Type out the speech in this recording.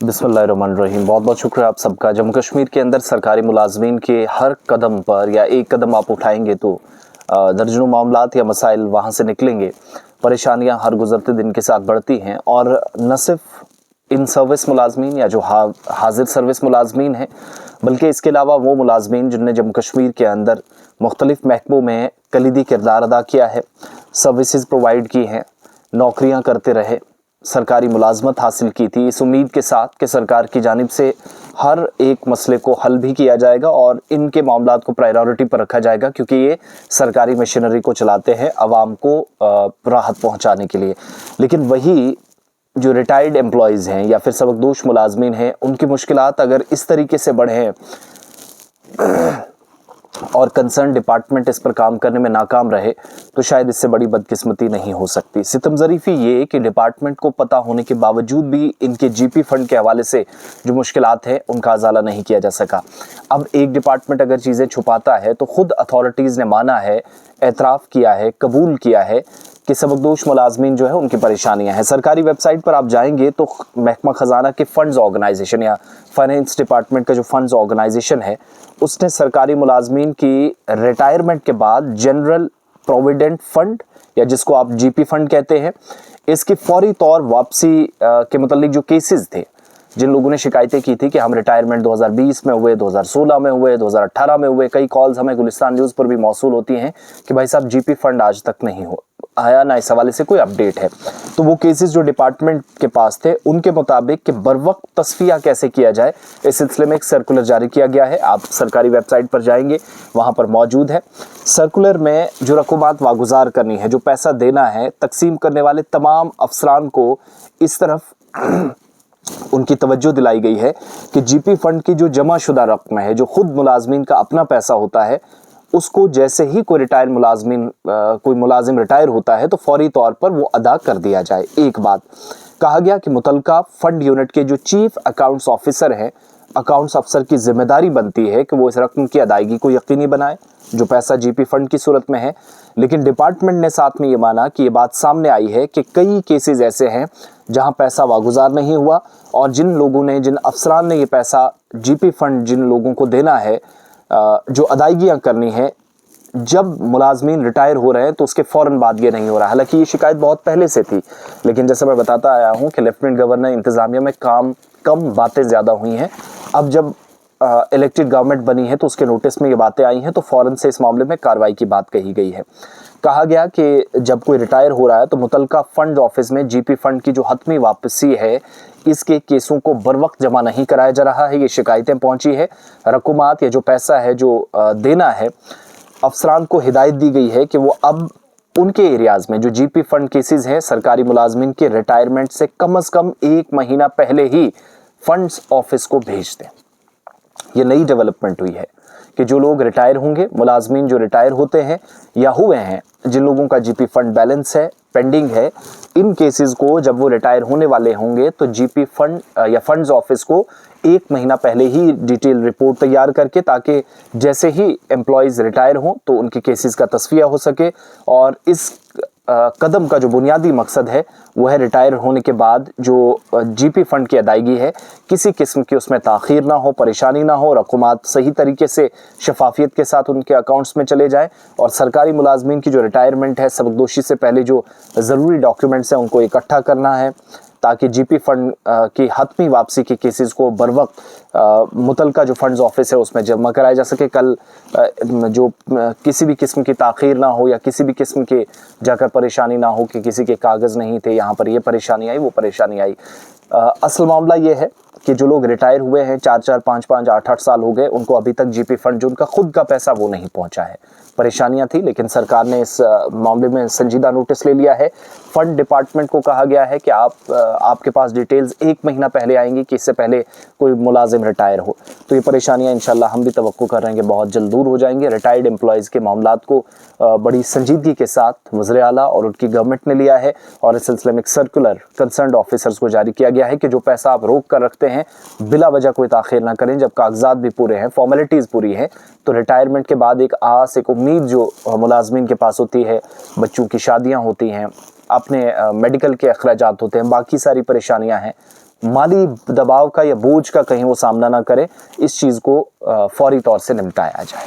बिस्मिल्लाहिर्रहमानिर्रहीम। बहुत बहुत शुक्रिया आप सबका। जम्मू कश्मीर के अंदर सरकारी मुलाजमीन के हर कदम पर या एक कदम आप उठाएंगे तो दर्जनों मामलात या मसाइल वहाँ से निकलेंगे। परेशानियाँ हर गुजरते दिन के साथ बढ़ती हैं और न सिर्फ इन सर्विस मुलाजमीन या जो हाजिर सर्विस मुलाजमीन हैं, बल्कि इसके अलावा वो मुलाजमीन जिनने जम्मू कश्मीर के अंदर मुख्तलिफ महकमों में कलीदी किरदार अदा किया है, सर्विसेज प्रोवाइड की हैं, नौकरियाँ करते रहे, सरकारी मुलाजमत हासिल की थी, इस उम्मीद के साथ कि सरकार की जानिब से हर एक मसले को हल भी किया जाएगा और इनके मामलात को प्रायोरिटी पर रखा जाएगा, क्योंकि ये सरकारी मशीनरी को चलाते हैं आवाम को राहत पहुंचाने के लिए। लेकिन वही जो रिटायर्ड एम्प्लॉयज़ हैं या फिर सबकदोश मुलाजमीन हैं, उनकी मुश्किलात अगर इस तरीके से बढ़ें और कंसर्न डिपार्टमेंट इस पर काम करने में नाकाम रहे तो शायद इससे बड़ी बदकिस्मती नहीं हो सकती। सितम ज़रीफ़ी ये कि डिपार्टमेंट को पता होने के बावजूद भी इनके जीपी फंड के हवाले से जो मुश्किलात हैं उनका अजाला नहीं किया जा सका। अब एक डिपार्टमेंट अगर चीज़ें छुपाता है तो ख़ुद अथॉरिटीज़ ने माना है, एतराफ़ किया है, कबूल किया है कि सबकदोश मुलाजमीन जो है उनकी परेशानियां हैं। सरकारी वेबसाइट पर आप जाएंगे तो महकमा ख़जाना के फ़ंड्स ऑर्गेनाइजेशन या फाइनेंस डिपार्टमेंट का जो फ़ंड्स ऑर्गेनाइजेशन है, उसने सरकारी मुलाजमीन की रिटायरमेंट के बाद जनरल प्रोविडेंट फ़ंड या जिसको आप जीपी फ़ंड कहते हैं, इसकी फौरी तौर वापसी के मुतल्लिक जो केसेस थे, जिन लोगों ने शिकायतें की थी कि हम रिटायरमेंट 2020 में हुए, 2016 में हुए, 2018 में हुए, कई कॉल्स हमें गुलिस्तान न्यूज़ पर भी मौसूल होती हैं कि भाई साहब जीपी फंड आज तक नहीं हो आया, ना इस हवाले से कोई अपडेट है। तो वो केसेस जो डिपार्टमेंट के पास थे उनके मुताबिक कि बर वक्त तस्फिया कैसे किया जाए, इस सिलसिले में एक सर्कुलर जारी किया गया है। आप सरकारी वेबसाइट पर जाएंगे, वहाँ पर मौजूद है। सर्कुलर में जो रकूमात वागुजार करनी है, जो पैसा देना है, तकसीम करने वाले तमाम अफसरान को इस तरफ उनकी तवज्जो दिलाई गई है कि जीपी फंड की जो जमा शुदा रकम है, जो खुद मुलाजमीन का अपना पैसा होता है, उसको जैसे ही कोई मुलाजिम रिटायर होता है तो फौरी तौर पर वो अदा कर दिया जाए। एक बात कहा गया कि मुतलका फंड यूनिट के जो चीफ अकाउंट्स ऑफिसर हैं, अकाउंट्स अफसर की जिम्मेदारी बनती है कि वो इस रकम की अदायगी को यकीनी बनाए जो पैसा जीपी फंड की सूरत में है। लेकिन डिपार्टमेंट ने साथ में ये माना कि ये बात सामने आई है कि कई केसेस ऐसे हैं जहां पैसा वागुजार नहीं हुआ और जिन अफसरान ने ये पैसा जीपी फंड जिन लोगों को देना है, जो अदायगियां करनी है, जब मुलाजमीन रिटायर हो रहे हैं तो उसके फ़ौरन बाद ये नहीं हो रहा। हालांकि ये शिकायत बहुत पहले से थी, लेकिन जैसे मैं बताता आया हूँ कि लेफ्टिनेंट गवर्नर इंतज़ामिया में काम कम, बातें ज़्यादा हुई हैं। अब जब इलेक्टेड गवर्नमेंट बनी है तो उसके नोटिस में ये बातें आई हैं तो फ़ौरन से इस मामले में कार्रवाई की बात कही गई है। कहा गया कि जब कोई रिटायर हो रहा है तो मुतलका फ़ंड ऑफिस में जीपी फ़ंड की जो हतमी वापसी है, इसके केसों को बर वक्त जमा नहीं कराया जा रहा है। ये शिकायतें पहुंची है। रकूमात या जो पैसा है जो देना है, अफसरान को हिदायत दी गई है कि वो अब उनके एरियाज़ में जो जीपी फंड केसेस हैं, सरकारी मुलाजमीन के रिटायरमेंट से कम एक महीना पहले ही फंड्स ऑफिस को भेज दें। ये नई डेवलपमेंट हुई है कि जो लोग रिटायर होंगे, मुलाजमीन जो रिटायर होते हैं या हुए हैं, जिन लोगों का जीपी फंड बैलेंस है, पेंडिंग है, इन केसेस को जब वो रिटायर होने वाले होंगे तो जीपी फंड या फंड्स ऑफिस को एक महीना पहले ही डिटेल रिपोर्ट तैयार करके, ताकि जैसे ही एम्प्लॉयज़ रिटायर हों तो उनके केसेस का तस्फिया हो सके। और इस कदम का जो बुनियादी मकसद है वो है रिटायर होने के बाद जो जीपी फंड की अदायगी है, किसी किस्म की उसमें ताख़ीर ना हो, परेशानी ना हो, रकूमात सही तरीके से शफाफियत के साथ उनके अकाउंट्स में चले जाएं और सरकारी मुलाजमीन की जो रिटायरमेंट है, सबकदोशी से पहले जो ज़रूरी डॉक्यूमेंट्स हैं उनको इकट्ठा करना है ताकि जीपी फंड की हतमी वापसी के केसेस को बर वक्त मुतलका जो फंड्स ऑफिस है उसमें जमा कराया जा सके। कल जो किसी भी किस्म की ताख़ीर ना हो या किसी भी किस्म के जाकर परेशानी ना हो कि किसी के कागज़ नहीं थे, यहाँ पर ये परेशानी आई, वो परेशानी आई। असल मामला ये है कि जो लोग रिटायर हुए हैं, 4-4, 5-5, 8-8 साल हो गए, उनको अभी तक जीपी फंड जो उनका खुद का पैसा वो नहीं पहुंचा है। परेशानियां थी, लेकिन सरकार ने इस मामले में संजीदा नोटिस ले लिया है। फंड डिपार्टमेंट को कहा गया है कि आपके पास डिटेल्स एक महीना पहले आएंगी कि इससे पहले कोई मुलाजिम रिटायर हो, तो ये परेशानियां इंशाल्लाह हम भी तवक्को कर रहे हैं कि बहुत जल्द दूर हो जाएंगे। रिटायर्ड एम्प्लॉयज़ के मामलात को बड़ी संजीदगी के साथ वज़ीर आला और उनकी गवर्नमेंट ने लिया है और इस सिलसिले में एक सर्कुलर कंसर्न्ड ऑफिसर्स को जारी किया गया है कि जो पैसा आप रोक कर रखते हैं बिला वजह कोई ताख़ीर ना करें। जब कागजात भी पूरे हैं, फॉर्मेलिटीज़ पूरी हैं, तो रिटायरमेंट के बाद एक आस, एक उम्मीद जो मुलाजमीन के पास होती है, बच्चों की शादियां होती हैं, अपने मेडिकल के अखराजात होते हैं, बाकी सारी परेशानियां हैं, माली दबाव का या बोझ का कहीं वो सामना ना करे, इस चीज़ को फौरी तौर से निपटाया जाए।